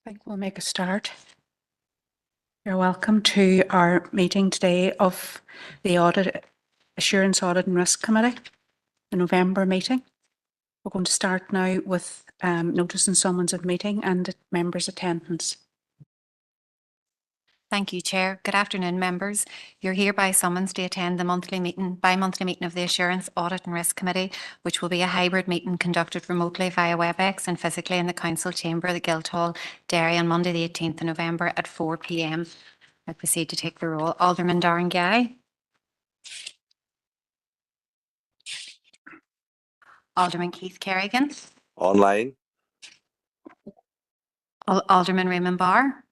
I think we'll make a start. You're welcome to our meeting today of the Assurance Audit and Risk Committee, the November meeting. We're going to start now with notice and summons of meeting and members' attendance. Thank you, Chair. Good afternoon, members. You're hereby summoned to attend the bi-monthly meeting of the Assurance Audit and Risk Committee, which will be a hybrid meeting conducted remotely via WebEx and physically in the Council Chamber, the Guildhall, Derry, on Monday the 18th of November at 4 p.m. I proceed to take the roll. Alderman Darren Guy. Alderman Keith Kerrigan. Online. Alderman Raymond Barr.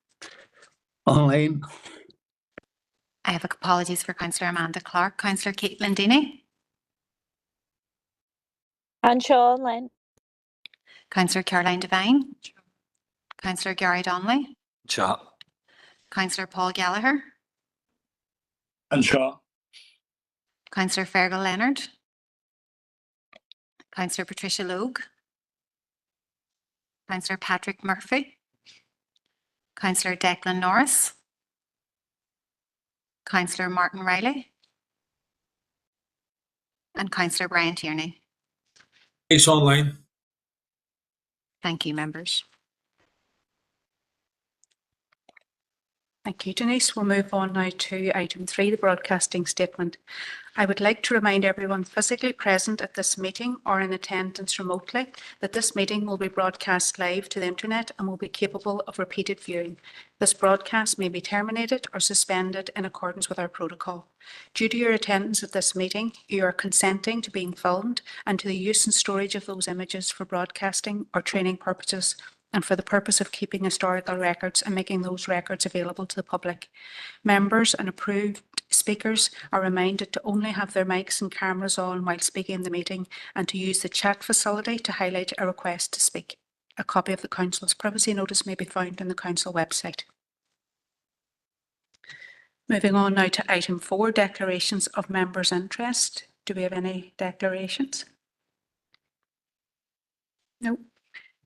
Online. I have apologies for Councillor Amanda Clark. Councillor Caitlin Deeney. Anshaw online. Councillor Caroline Devine. Councillor Gary Donnelly. Chat. Councillor Paul Gallagher. Anshaw. Councillor Fergal Leonard. Councillor Patricia Logue. Councillor Patrick Murphy. Councillor Declan Norris. Councillor Martin Riley. And Councillor Brian Tierney. It's online. Thank you, members. Thank you, Denise. We'll move on now to item 3, the broadcasting statement. I would like to remind everyone physically present at this meeting or in attendance remotely that this meeting will be broadcast live to the internet and will be capable of repeated viewing. This broadcast may be terminated or suspended in accordance with our protocol. Due to your attendance at this meeting, you are consenting to being filmed and to the use and storage of those images for broadcasting or training purposes and for the purpose of keeping historical records and making those records available to the public. Members and approved speakers are reminded to only have their mics and cameras on while speaking in the meeting and to use the chat facility to highlight a request to speak. A copy of the Council's privacy notice may be found on the Council website. Moving on now to item 4, declarations of members' interest. Do we have any declarations? No.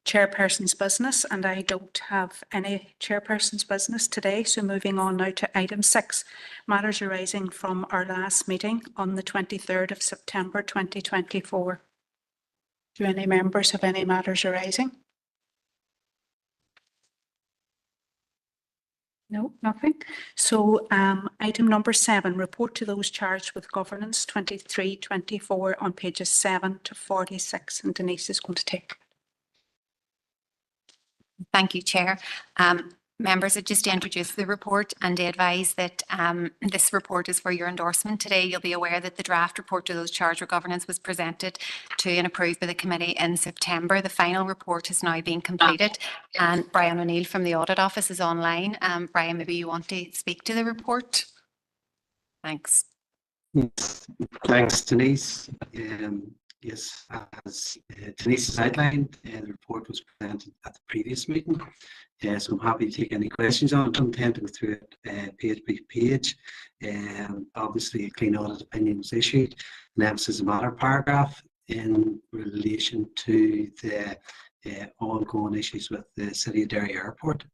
Chairperson's business, and I don't have any chairperson's business today. So moving on now to item 6, matters arising from our last meeting on the 23rd of September 2024. Do any members have any matters arising? No, nothing. So item number 7, report to those charged with governance 23-24 on pages 7 to 46, and Denise is going to take. Thank you, Chair. Members, just to introduce the report and to advise that this report is for your endorsement today. You'll be aware that the draft report to those charged with governance was presented to and approved by the committee in September. The final report has now been completed, and Brian O'Neill from the Audit Office is online. Brian, maybe you want to speak to the report? Thanks. Thanks, Denise. Yes, as Denise has outlined, the report was presented at the previous meeting, so I'm happy to take any questions on it. I intend to go through it page by page. Obviously, a clean audit opinion was issued, an emphasis matter paragraph in relation to the ongoing issues with the City of Derry Airport.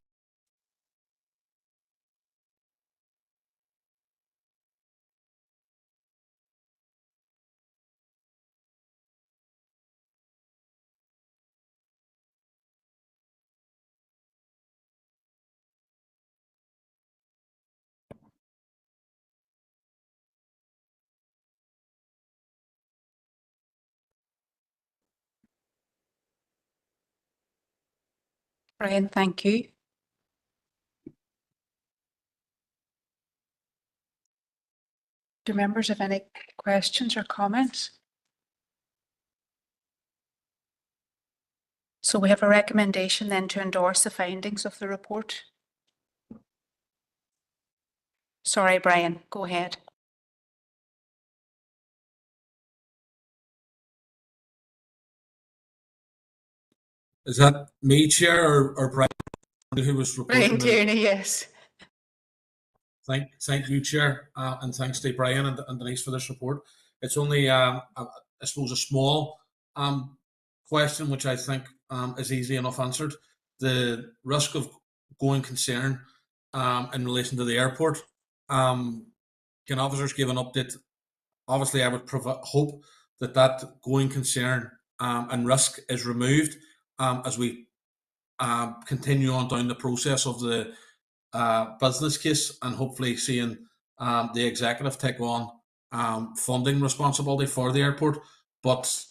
Brian, thank you. Do members have any questions or comments? So we have a recommendation then to endorse the findings of the report. Sorry, Brian, go ahead. Is that me, Chair, or Brian, who was reporting? Brian Tierney, yes. Thank you, Chair, and thanks to Brian and Denise for this report. It's only, I suppose, a small question which I think is easily enough answered. The risk of going concern in relation to the airport. Can officers give an update? Obviously, I would hope that that going concern and risk is removed as we continue on down the process of the business case, and hopefully seeing the executive take on funding responsibility for the airport. But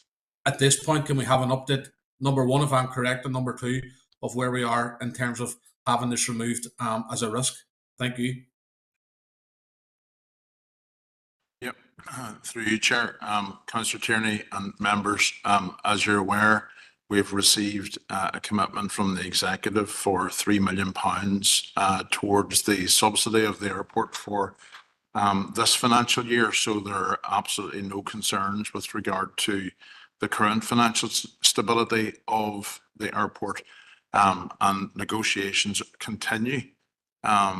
at this point, can we have an update, number one, if I'm correct, and number two, of where we are in terms of having this removed as a risk? Thank you. Yep, through you, Chair. Councillor Tierney and members, as you're aware, we've received a commitment from the executive for £3 million towards the subsidy of the airport for this financial year. So there are absolutely no concerns with regard to the current financial stability of the airport, and negotiations continue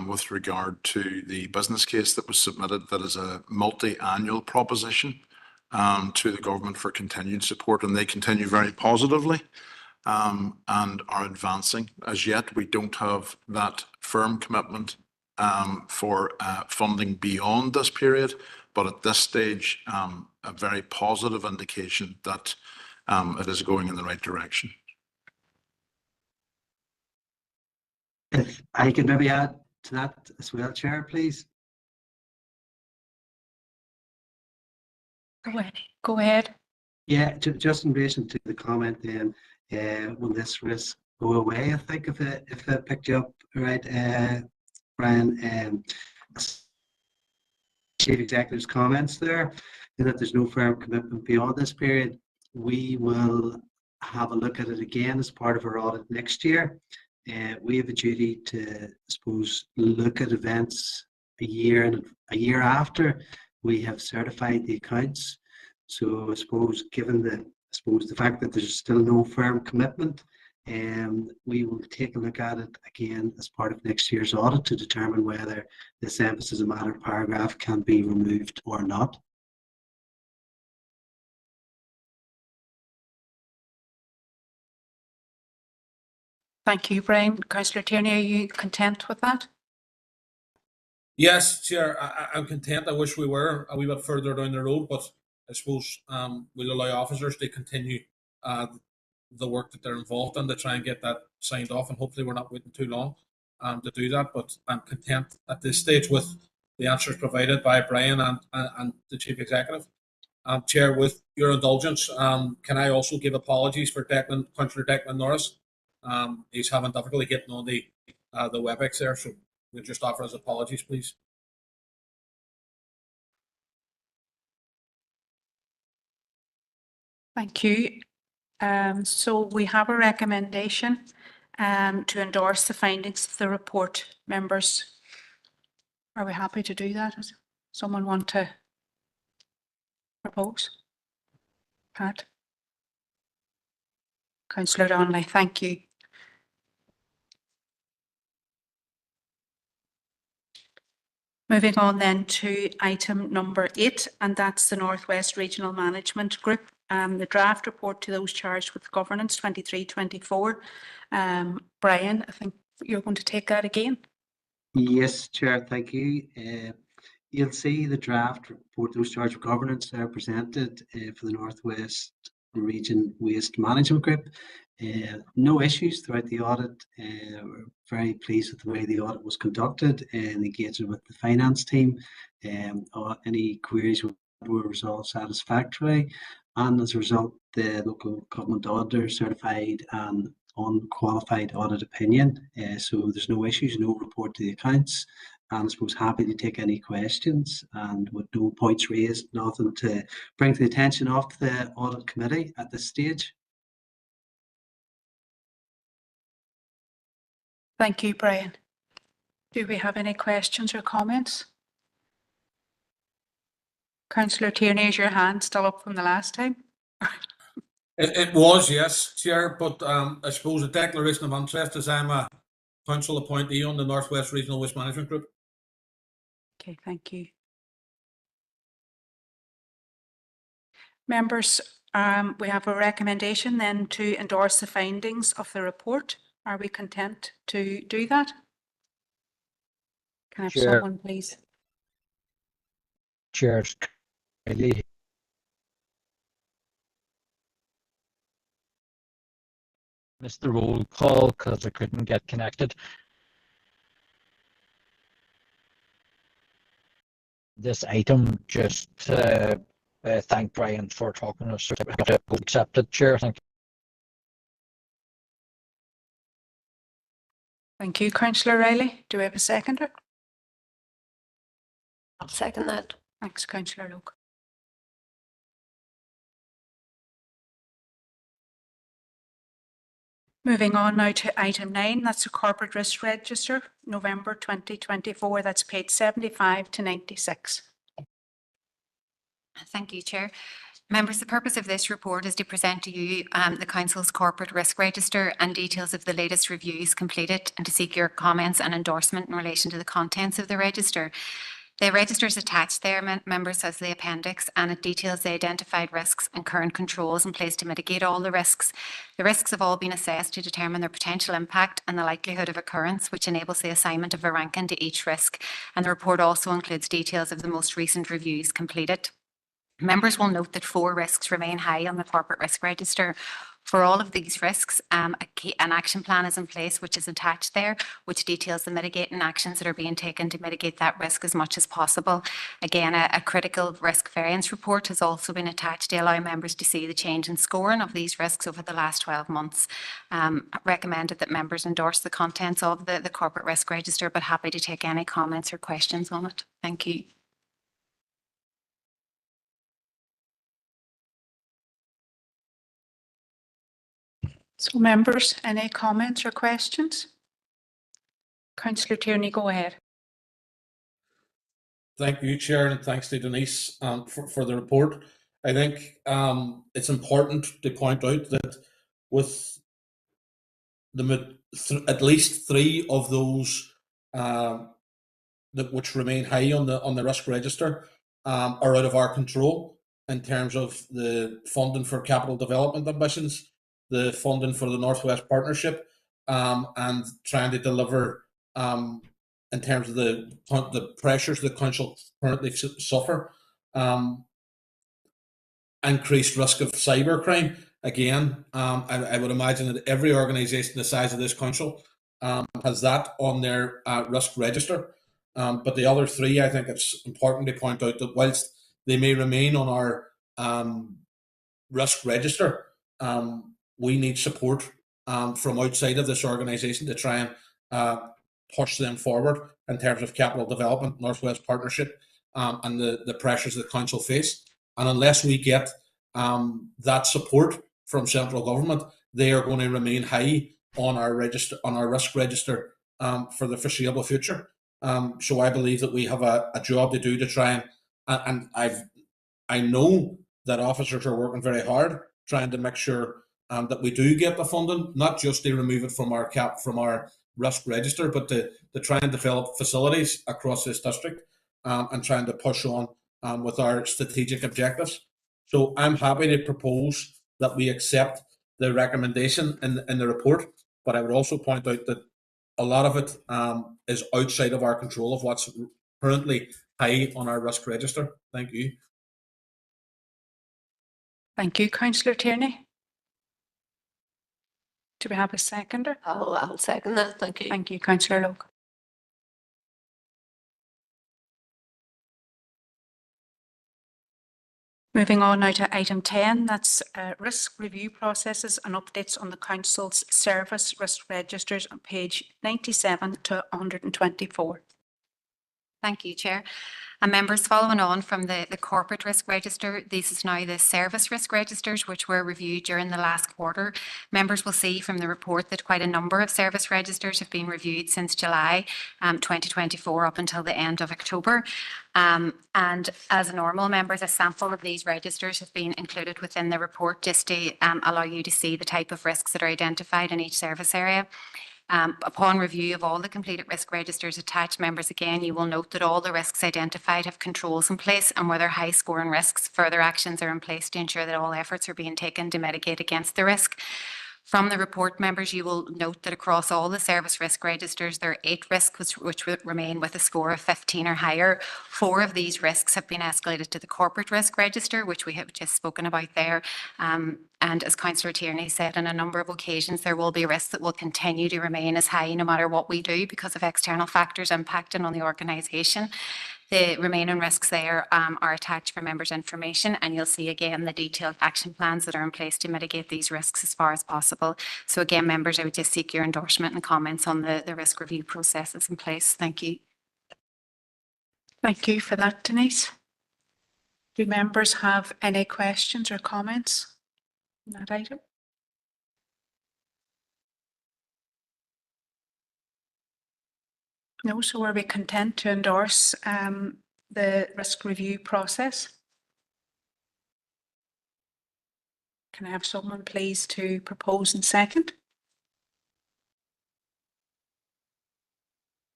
with regard to the business case that was submitted, that is a multi-annual proposition to the government for continued support, and they continue very positively and are advancing. As yet, we don't have that firm commitment for funding beyond this period, but at this stage, a very positive indication that it is going in the right direction. If I could maybe add to that as well, Chair, please. Go ahead. Yeah, just in relation to the comment then, will this risk go away? I think if I picked you up right, Brian, Chief Executive's comments there, that there's no firm commitment beyond this period. We will have a look at it again as part of our audit next year. We have a duty to, I suppose, look at events a year after we have certified the accounts. So I suppose, given the fact that there's still no firm commitment, we will take a look at it again as part of next year's audit to determine whether this emphasis a matter paragraph can be removed or not. Thank you, Brian. Councillor Tierney, are you content with that? Yes, Chair, I'm content. I wish we were a wee bit further down the road, but I suppose we'll allow officers to continue the work that they're involved in to try and get that signed off, and hopefully we're not waiting too long to do that. But I'm content at this stage with the answers provided by Brian and the Chief Executive. Chair, with your indulgence, can I also give apologies for Councillor Declan Norris? He's having difficulty getting on the WebEx there, so we'll just offer his apologies, please. Thank you. So we have a recommendation to endorse the findings of the report. Members, are we happy to do that? Does someone want to propose? Pat? Councillor Donnelly, thank you. Moving on then to item number 8, and that's the North West Regional Management Group. The draft report to those charged with governance 23-24. Brian, I think you're going to take that again. Yes, Chair, thank you. You'll see the draft report, those charged with governance are presented for the North West Region Waste Management Group. No issues throughout the audit. We're very pleased with the way the audit was conducted and engaging with the finance team. Any queries were resolved satisfactorily, and as a result, the local government auditor certified an unqualified audit opinion. So there's no issues, no report to the accounts. And I suppose happy to take any questions, and with no points raised, nothing to bring to the attention of the audit committee at this stage. Thank you, Brian. Do we have any questions or comments? Councillor Tierney, is your hand still up from the last time? It was, yes, Chair, but I suppose a declaration of interest as I'm a council appointee on the North West Regional Waste Management Group. Okay, thank you. Members, we have a recommendation then to endorse the findings of the report. Are we content to do that? Can I have Chair. someone, please? Chairs Riley. Missed the roll call because I couldn't get connected. This item, just thank Brian for talking us through it. Accepted, Chair. Thank you. Thank you, Councillor Riley. Do we have a seconder? I'll second that. Thanks, Councillor Loke. Moving on now to item 9, that's the Corporate Risk Register, November 2024. That's page 75 to 96. Thank you, Chair. Members, the purpose of this report is to present to you the Council's Corporate Risk Register and details of the latest reviews completed, and to seek your comments and endorsement in relation to the contents of the register. The register is attached there, members, as the appendix, and it details the identified risks and current controls in place to mitigate all the risks. The risks have all been assessed to determine their potential impact and the likelihood of occurrence, which enables the assignment of a ranking to each risk. And the report also includes details of the most recent reviews completed. Members will note that 4 risks remain high on the Corporate Risk Register. For all of these risks, an action plan is in place, which is attached there, which details the mitigating actions that are being taken to mitigate that risk as much as possible. Again, a critical risk variance report has also been attached to allow members to see the change in scoring of these risks over the last 12 months. Recommended that members endorse the contents of the Corporate Risk Register, but happy to take any comments or questions on it. Thank you. So members, any comments or questions? Councillor Tierney, go ahead. Thank you, Chair, and thanks to Denise for the report. I think it's important to point out that with at least 3 of those which remain high on the risk register are out of our control in terms of the funding for capital development ambitions, the funding for the Northwest Partnership, and trying to deliver in terms of the pressures the council currently suffer. Increased risk of cybercrime. Again, I would imagine that every organisation the size of this council has that on their risk register. But the other 3, I think it's important to point out that whilst they may remain on our risk register, we need support from outside of this organisation to try and push them forward in terms of capital development, Northwest Partnership, and the pressures that council face. And unless we get that support from central government, they are going to remain high on our register, on our risk register, for the foreseeable future. So I believe that we have a job to do to try and I know that officers are working very hard trying to make sure that we do get the funding, not just to remove it from our risk register, but to try and develop facilities across this district and trying to push on with our strategic objectives. So I'm happy to propose that we accept the recommendation in the report, but I would also point out that a lot of it is outside of our control of what's currently high on our risk register. Thank you. Thank you, Councillor Tierney. Do we have a seconder? I'll second that. Thank you. Thank you, Councillor Loke. Moving on now to item 10, that's risk review processes and updates on the Council's service risk registers on page 97 to 124. Thank you, Chair. And members, following on from the Corporate Risk Register, this is now the Service Risk Registers, which were reviewed during the last quarter. Members will see from the report that quite a number of service registers have been reviewed since July 2024 up until the end of October. And as normal, members, a sample of these registers have been included within the report just to allow you to see the type of risks that are identified in each service area. Upon review of all the completed risk registers attached, members, again, you will note that all the risks identified have controls in place, and where they're high scoring risks, further actions are in place to ensure that all efforts are being taken to mitigate against the risk. From the report, members, you will note that across all the service risk registers, there are 8 risks which remain with a score of 15 or higher. 4 of these risks have been escalated to the corporate risk register, which we have just spoken about there. And as Councillor Tierney said, on a number of occasions, there will be risks that will continue to remain as high no matter what we do because of external factors impacting on the organisation. The remaining risks there are attached for members' information, and you'll see again the detailed action plans that are in place to mitigate these risks as far as possible. So again, members, I would just seek your endorsement and comments on the risk review processes in place. Thank you. Thank you for that, Denise. Do members have any questions or comments on that item? No, so are we content to endorse the risk review process? Can I have someone please to propose and second?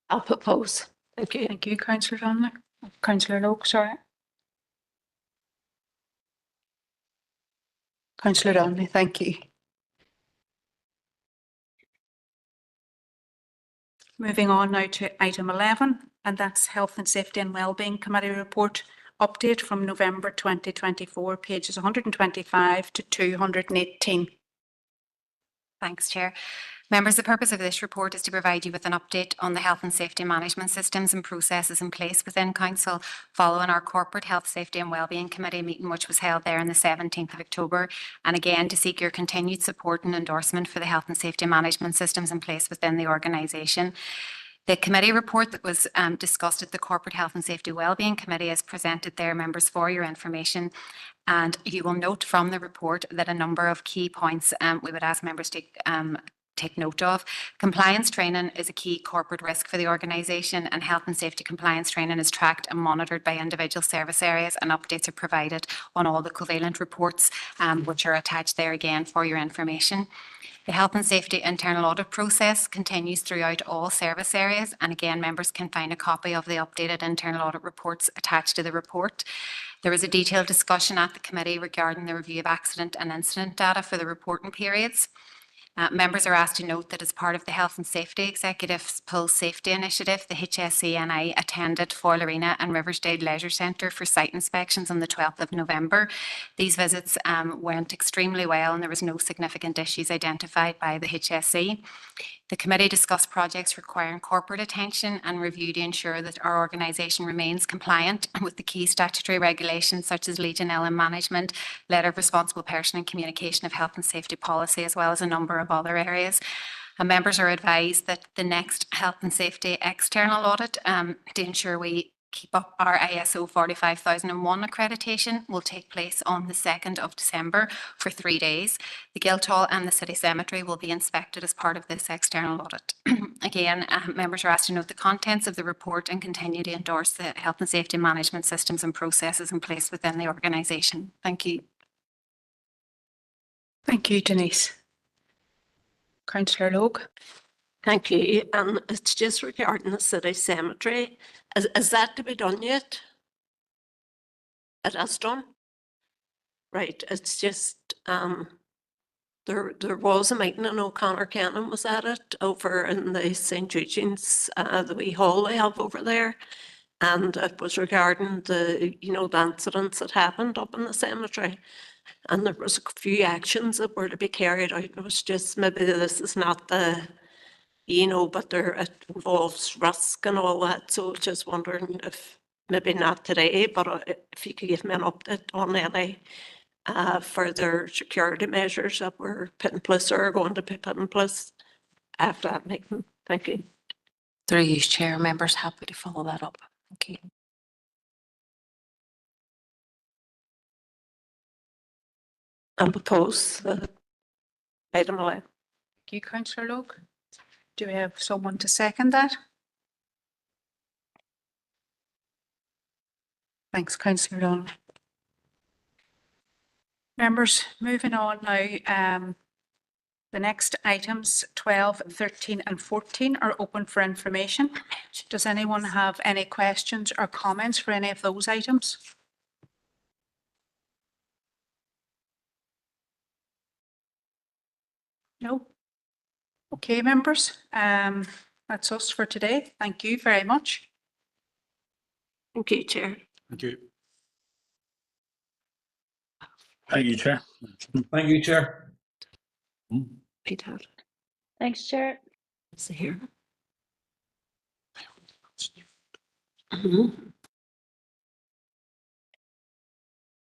I'll propose. Thank you. Thank you, Councillor Donnelly. Councillor Logue, sorry. Councillor Donnelly, thank you. Moving on now to item 11, and that's Health and Safety and Wellbeing Committee Report Update from November 2024, pages 125 to 218. Thanks, Chair. Members, the purpose of this report is to provide you with an update on the health and safety management systems and processes in place within Council following our Corporate Health, Safety and Wellbeing Committee meeting, which was held there on the 17th of October. And again, to seek your continued support and endorsement for the health and safety management systems in place within the organisation. The committee report that was discussed at the Corporate Health and Safety Wellbeing Committee is presented there, members, for your information. And you will note from the report that a number of key points we would ask members to take note of. Compliance training is a key corporate risk for the organisation, and health and safety compliance training is tracked and monitored by individual service areas, and updates are provided on all the covalent reports which are attached there again for your information. The health and safety internal audit process continues throughout all service areas, and again, members can find a copy of the updated internal audit reports attached to the report. There was a detailed discussion at the committee regarding the review of accident and incident data for the reporting periods. Members are asked to note that as part of the Health and Safety Executive's Pulse Safety Initiative, the HSE and I attended Foyle Arena and Riversdale Leisure Centre for site inspections on the 12th of November. These visits went extremely well, and there was no significant issues identified by the HSE. The committee discussed projects requiring corporate attention and review to ensure that our organisation remains compliant with the key statutory regulations such as Legionella management, letter of responsible person and communication of health and safety policy, as well as a number of other areas. And members are advised that the next health and safety external audit to ensure we keep up our ISO 45001 accreditation will take place on the 2nd of December for 3 days. The Guildhall and the City Cemetery will be inspected as part of this external audit. Again, members are asked to note the contents of the report and continue to endorse the health and safety management systems and processes in place within the organisation. Thank you. Thank you, Denise. Councillor Logue. Thank you. And it's just regarding the City Cemetery. Is that to be done yet? It has done? Right. It's just, there was a meeting and O'Connor Cannon was at it over in the St. Eugene's, the wee hall they have over there. And it was regarding the, the incidents that happened up in the cemetery. And there was a few actions that were to be carried out. It was just, maybe this is not the, but it involves risk and all that. So just wondering if, maybe not today, but if you could give me an update on any further security measures that were put in place or are going to be put in place after that meeting. Thank you. Through you, Chair, members happy to follow that up. Thank you. And propose item 11. Thank you, Councillor Logue. Do we have someone to second that? Thanks, Councillor Donnelly. Members, moving on now, the next items 12, 13 and 14 are open for information. Does anyone have any questions or comments for any of those items? No? Okay, members, that's us for today. Thank you very much. Thank you, Chair. Thank you. Thank you, Chair. Thank you, Chair. Peter, Thanks, Chair. is here. Mhm.